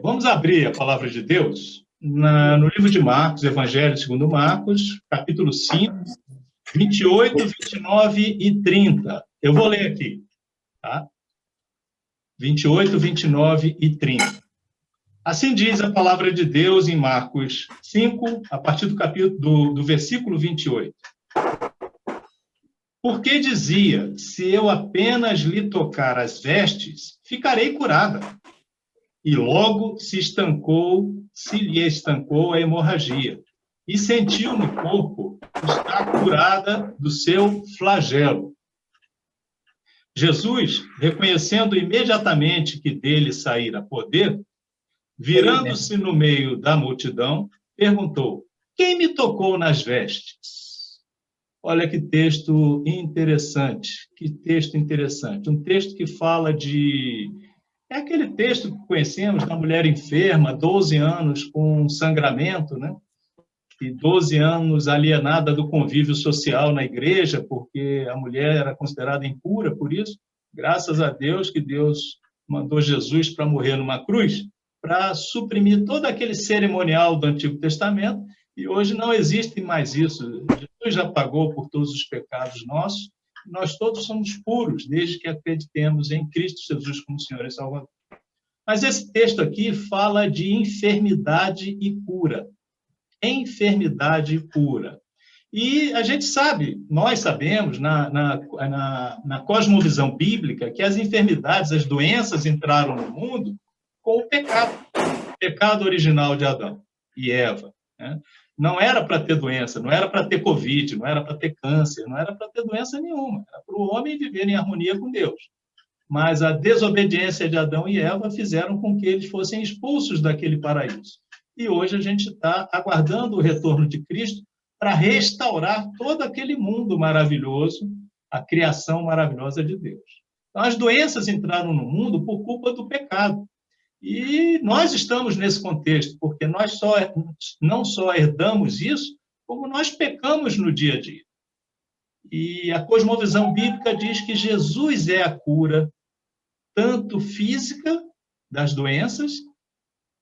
Vamos abrir a palavra de Deus no livro de Marcos, Evangelho segundo Marcos, capítulo 5, 28, 29 e 30. Eu vou ler aqui, tá? 28, 29 e 30. Assim diz a palavra de Deus em Marcos 5, a partir do versículo 28. Porque dizia, se eu apenas lhe tocar as vestes, ficarei curada. E logo se lhe estancou a hemorragia, e sentiu no corpo estar curada do seu flagelo. Jesus, reconhecendo imediatamente que dele saíra poder, virando-se no meio da multidão, perguntou: quem me tocou nas vestes? Olha que texto interessante, um texto que fala de... É aquele texto que conhecemos da mulher enferma, 12 anos com sangramento, né? E 12 anos alienada do convívio social na igreja, porque a mulher era considerada impura por isso. Graças a Deus que Deus mandou Jesus para morrer numa cruz, para suprimir todo aquele cerimonial do Antigo Testamento, e hoje não existe mais isso. Jesus já pagou por todos os pecados nossos, nós todos somos puros, desde que acreditemos em Cristo Jesus como Senhor e Salvador. Mas esse texto aqui fala de enfermidade e cura. Enfermidade e cura. E a gente sabe, nós sabemos, na cosmovisão bíblica, que as enfermidades, as doenças entraram no mundo com o pecado original de Adão e Eva, né? Não era para ter doença, não era para ter Covid, não era para ter câncer, não era para ter doença nenhuma. Era para o homem viver em harmonia com Deus. Mas a desobediência de Adão e Eva fizeram com que eles fossem expulsos daquele paraíso. E hoje a gente está aguardando o retorno de Cristo para restaurar todo aquele mundo maravilhoso, a criação maravilhosa de Deus. Então, as doenças entraram no mundo por culpa do pecado. E nós estamos nesse contexto, porque nós não só herdamos isso, como nós pecamos no dia a dia. E a cosmovisão bíblica diz que Jesus é a cura, tanto física das doenças,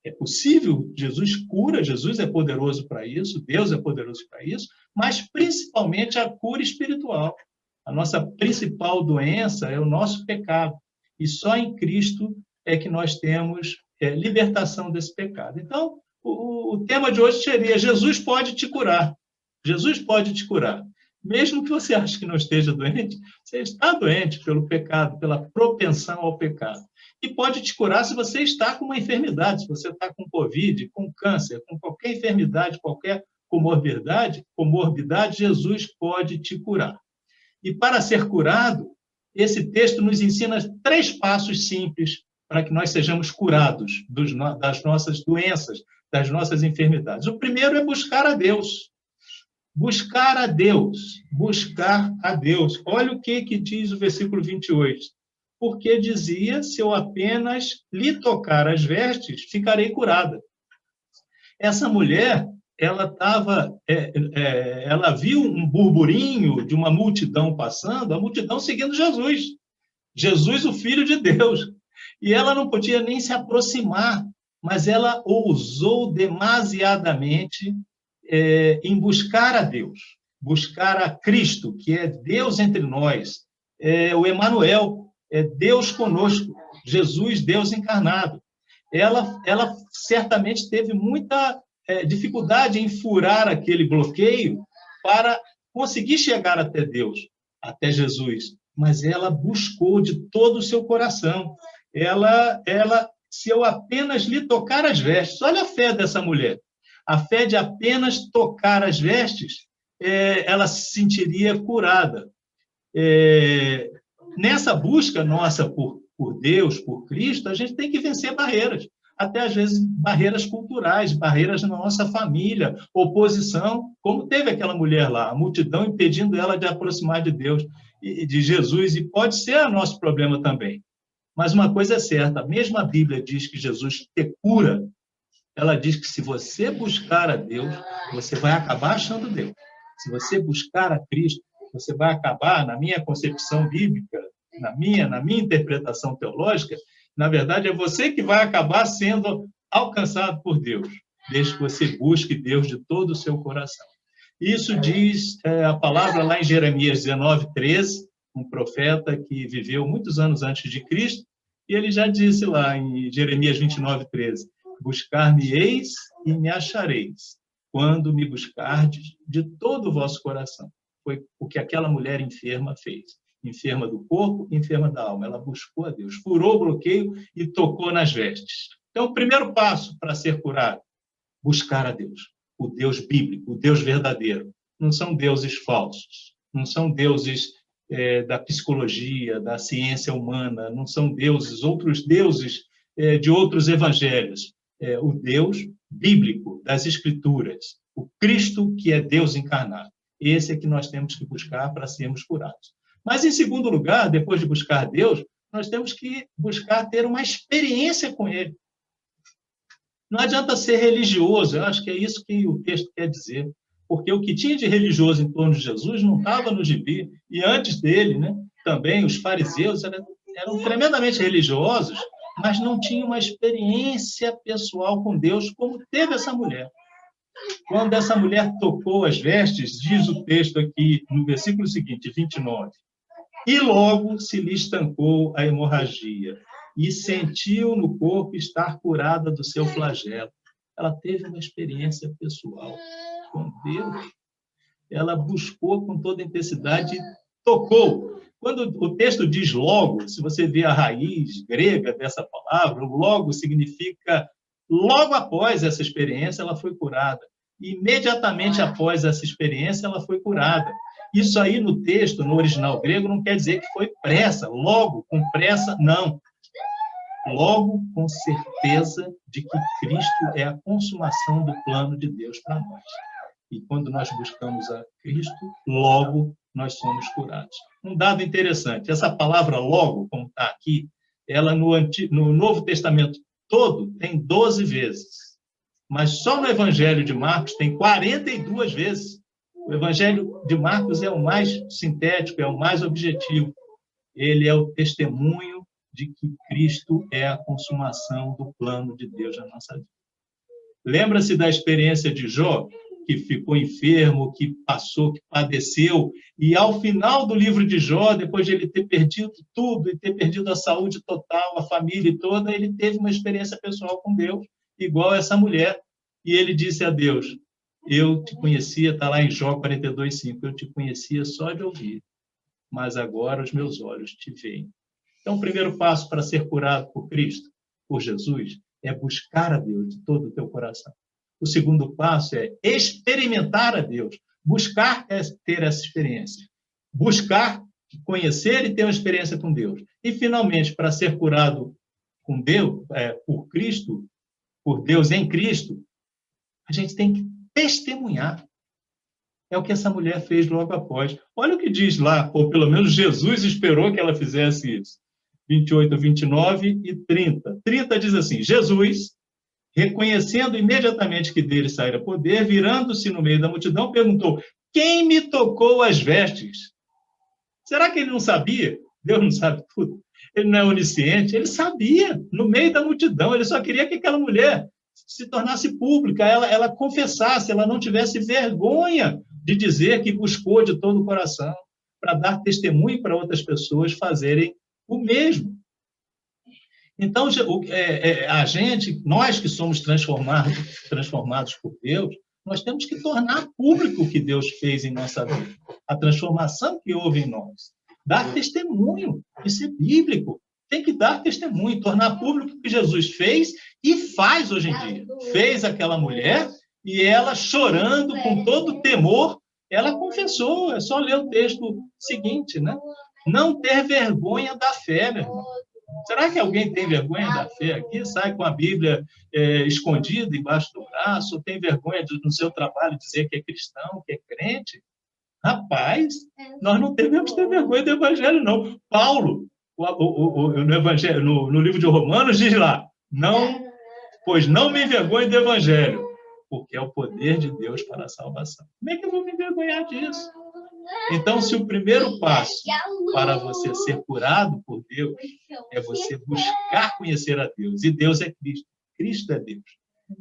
é possível, Jesus cura, Jesus é poderoso para isso, Deus é poderoso para isso, mas principalmente a cura espiritual. A nossa principal doença é o nosso pecado, e só em Cristo é que nós temos libertação desse pecado. Então, o tema de hoje seria: Jesus pode te curar. Jesus pode te curar. Mesmo que você ache que não esteja doente, você está doente pelo pecado, pela propensão ao pecado. E pode te curar se você está com uma enfermidade, se você está com Covid, com câncer, com qualquer enfermidade, qualquer comorbidade, Jesus pode te curar. E para ser curado, esse texto nos ensina 3 passos simples para que nós sejamos curados das nossas doenças, das nossas enfermidades. O primeiro é buscar a Deus. Buscar a Deus. Buscar a Deus. Olha o que diz o versículo 28. Porque dizia, se eu apenas lhe tocar as vestes, ficarei curada. Essa mulher, ela viu um burburinho de uma multidão passando, a multidão seguindo Jesus. Jesus, o Filho de Deus. E ela não podia nem se aproximar, mas ela ousou demasiadamente em buscar a Deus, buscar a Cristo, que é Deus entre nós, o Emanuel, é Deus conosco, Jesus, Deus encarnado. Ela certamente teve muita dificuldade em furar aquele bloqueio para conseguir chegar até Deus, até Jesus, mas ela buscou de todo o seu coração. Se eu apenas lhe tocar as vestes, olha a fé dessa mulher, a fé de apenas tocar as vestes, ela se sentiria curada. Nessa busca nossa por Deus, por Cristo, a gente tem que vencer barreiras, até às vezes barreiras culturais, barreiras na nossa família, oposição, como teve aquela mulher lá, a multidão impedindo ela de aproximar de Deus e de Jesus, e pode ser nosso problema também. Mas uma coisa é certa, a mesma Bíblia diz que Jesus te cura, ela diz que se você buscar a Deus, você vai acabar achando Deus. Se você buscar a Cristo, você vai acabar, na minha concepção bíblica, na minha interpretação teológica, Na verdade, é você que vai acabar sendo alcançado por Deus, desde que você busque Deus de todo o seu coração. Isso diz a palavra lá em Jeremias 19:13, um profeta que viveu muitos anos antes de Cristo, e ele já disse lá em Jeremias 29:13, buscar-me-eis e me achareis, quando me buscardes de todo o vosso coração. Foi o que aquela mulher enferma fez. Enferma do corpo, enferma da alma. Ela buscou a Deus, furou o bloqueio e tocou nas vestes. Então, o primeiro passo para ser curado, buscar a Deus. O Deus bíblico, o Deus verdadeiro. Não são deuses falsos, não são deuses da psicologia, da ciência humana, não são deuses, outros deuses de outros evangelhos. O Deus bíblico das Escrituras, o Cristo que é Deus encarnado. Esse é que nós temos que buscar para sermos curados. Mas, em segundo lugar, depois de buscar Deus, nós temos que buscar ter uma experiência com Ele. Não adianta ser religioso, eu acho que é isso que o texto quer dizer, porque o que tinha de religioso em torno de Jesus não estava no gibi, e antes dele, né, também os fariseus eram tremendamente religiosos, mas não tinham uma experiência pessoal com Deus, como teve essa mulher. Quando essa mulher tocou as vestes, diz o texto aqui, no versículo seguinte, 29, e logo se lhe estancou a hemorragia, e sentiu no corpo estar curada do seu flagelo. Ela teve uma experiência pessoal com Deus. Ela buscou com toda intensidade e tocou. Quando o texto diz logo, se você vê a raiz grega dessa palavra, logo significa logo após essa experiência ela foi curada. Imediatamente após essa experiência ela foi curada. Isso aí no texto, no original grego, não quer dizer que foi pressa, logo, com pressa, não. Logo, com certeza de que Cristo é a consumação do plano de Deus para nós. E quando nós buscamos a Cristo, logo nós somos curados. Um dado interessante, essa palavra logo, como está aqui, ela no Novo Testamento todo tem 12 vezes. Mas só no Evangelho de Marcos tem 42 vezes. O Evangelho de Marcos é o mais sintético, é o mais objetivo. Ele é o testemunho de que Cristo é a consumação do plano de Deus na nossa vida. Lembra-se da experiência de Jó, que ficou enfermo, que passou, que padeceu, e ao final do livro de Jó, depois de ele ter perdido tudo, e ter perdido a saúde total, a família toda, ele teve uma experiência pessoal com Deus, igual essa mulher, e ele disse a Deus, eu te conhecia, está lá em Jó 42:5, eu te conhecia só de ouvir, mas agora os meus olhos te veem. Então, o primeiro passo para ser curado por Cristo, por Jesus, é buscar a Deus de todo o teu coração. O segundo passo é experimentar a Deus. Buscar é ter essa experiência. Buscar, conhecer e ter uma experiência com Deus. E, finalmente, para ser curado com Deus, por Cristo, por Deus em Cristo, a gente tem que testemunhar. É o que essa mulher fez logo após. Olha o que diz lá, ou pelo menos Jesus esperou que ela fizesse isso. 28, 29 e 30. 30 diz assim, Jesus, reconhecendo imediatamente que dele saíra poder, virando-se no meio da multidão, perguntou, quem me tocou as vestes? Será que ele não sabia? Deus não sabe tudo. Ele não é onisciente. Ele sabia, no meio da multidão. Ele só queria que aquela mulher se tornasse pública, ela confessasse, ela não tivesse vergonha de dizer que buscou de todo o coração, para dar testemunho para outras pessoas fazerem o mesmo. Então, a gente, nós que somos transformados por Deus, nós temos que tornar público o que Deus fez em nossa vida, a transformação que houve em nós. Dar testemunho, isso é bíblico. Tem que dar testemunho, tornar público o que Jesus fez e faz hoje em dia. Fez aquela mulher e ela, chorando, com todo temor, ela confessou. É só ler o texto seguinte, né? Não ter vergonha da fé, meu irmão. Será que alguém tem vergonha da fé aqui? Sai com a Bíblia escondida embaixo do braço? Ou tem vergonha no seu trabalho dizer que é cristão, que é crente? Rapaz, nós não devemos ter vergonha do Evangelho, não. Paulo, no Evangelho, no livro de Romanos, diz lá, pois não me envergonhe do Evangelho, porque é o poder de Deus para a salvação. Como é que eu vou me envergonhar disso? Então, se o primeiro passo para você ser curado por Deus é você buscar conhecer a Deus, e Deus é Cristo, Cristo é Deus,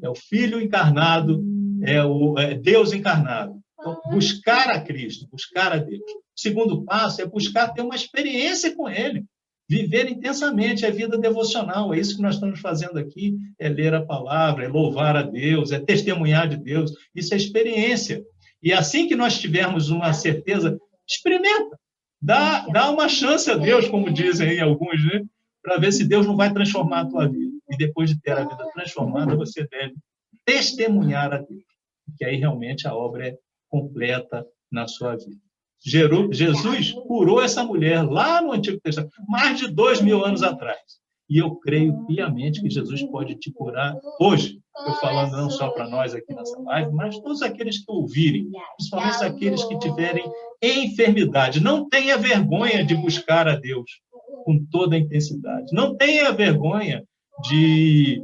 é o Filho encarnado, é Deus encarnado. Então, buscar a Cristo, buscar a Deus. O segundo passo é buscar ter uma experiência com Ele, viver intensamente a vida devocional. É isso que nós estamos fazendo aqui, é ler a palavra, é louvar a Deus, é testemunhar de Deus. Isso é experiência. E assim que nós tivermos uma certeza, experimenta, dá uma chance a Deus, como dizem aí alguns, né? Para ver se Deus não vai transformar a tua vida. E depois de ter a vida transformada, você deve testemunhar a Deus, que aí realmente a obra é completa na sua vida. Jesus curou essa mulher lá no Antigo Testamento, mais de 2000 anos atrás. E eu creio piamente que Jesus pode te curar hoje. Estou falando não só para nós aqui nessa live, mas todos aqueles que ouvirem, principalmente aqueles que tiverem enfermidade. Não tenha vergonha de buscar a Deus com toda a intensidade. Não tenha vergonha de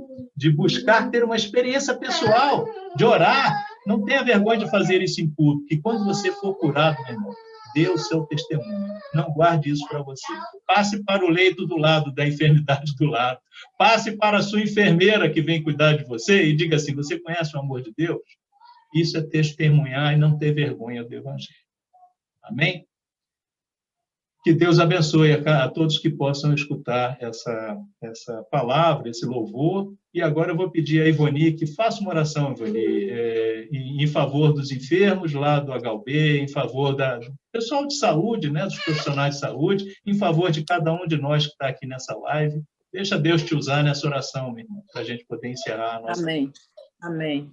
buscar ter uma experiência pessoal, de orar. Não tenha vergonha de fazer isso em público. E quando você for curado, meu irmão, dê o seu testemunho. Não guarde isso para você. Passe para o leito do lado, da enfermidade do lado. Passe para a sua enfermeira que vem cuidar de você e diga assim, você conhece o amor de Deus? Isso é testemunhar e não ter vergonha do Evangelho. Amém? Que Deus abençoe a todos que possam escutar essa palavra, esse louvor. E agora eu vou pedir a Ivoni que faça uma oração, Ivoni, em favor dos enfermos lá do HUB, em favor do pessoal de saúde, né, dos profissionais de saúde, em favor de cada um de nós que está aqui nessa live. Deixa Deus te usar nessa oração, meu irmão, para a gente poder encerrar a nossa... Amém. Amém.